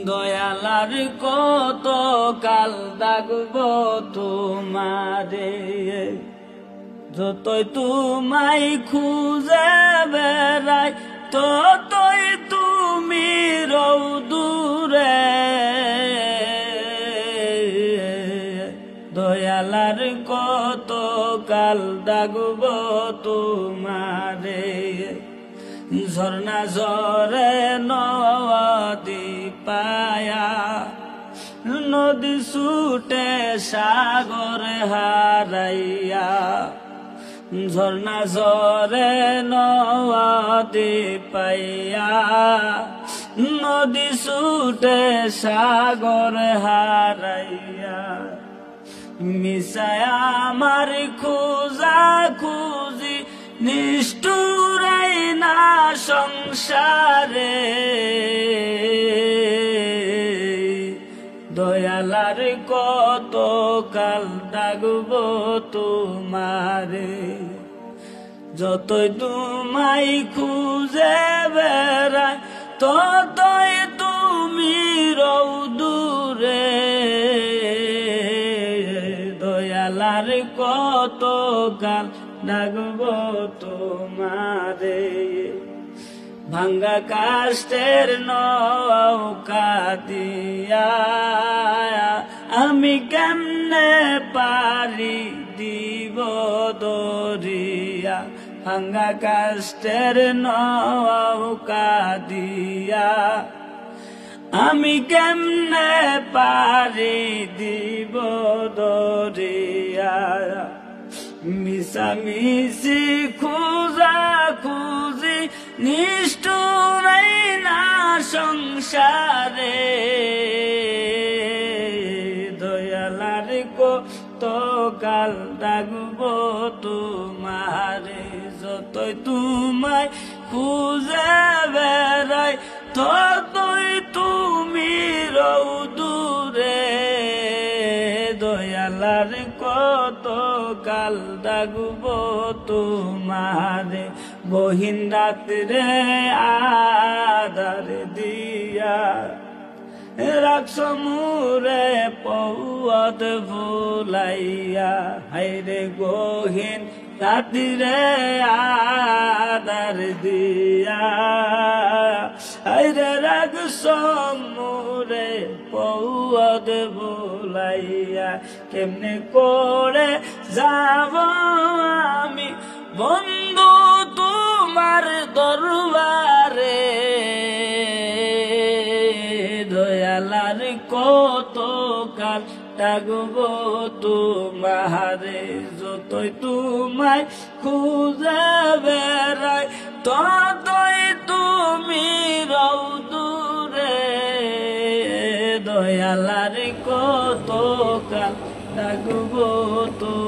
দয়ালার কত কাল ডাকব তোমারে, যতই তোমায় খুঁজে বেড়াই ততই তুমি রও দূরে। দয়ালার কত কাল ডাকব তোমারে, ঝর্ণা ঝরে নদী পায়া, নদী ছুটে সাগর হারাইয়া। ঝর্ণা ঝরে নদী পাইয়া, নদী ছুটে সাগর হারাইয়া। মিশায়া আমার খোঁজা খুঁজি নিষ্ঠুরাই না সংসারে। দয়ালার কত কাল ডাকব তোমারে, যতই তোমায় খুঁজে বেড়াই ততই তুমি রও দূরে। দয়ালার কত কাল ডাকব তোমারে, ভাঙ্গা কাষ্টের নৌকা দিয়া আমি কেমনে পারি দিব দরিয়া। ভাঙ্গা কাষ্টের নৌকা দিয়া আমি কেমনে পারি দিব দরিয়া। মিশামিশি খুঁজা খুঁজি নিষ্ঠুরাই না সংসারে। দয়ালার কত কাল ডাকব তোমারে, যতই তোমায় খুঁজে বেড়াই ততই তুমি রও দূরে। দয়ালার কত কাল ডাকব তোমারে, গহীন রাত্রে আধার দিয়া রাখছ মোরে পথ ভুলাইয়া। হায়রে গহীন রাত্রে আধার দিয়া, হায়রে রাখছ মোরে পথ ভুলাইয়া। কেমনে করে যাব আমি বন্ধু তোমার দরবারে। দয়ালার কত কাল ডাকব তোমারে, যতই তোমায় খুঁজে বেড়াই ততই তুমি রও দূরে। দয়ালার কত কাল ডাকব তোমারে।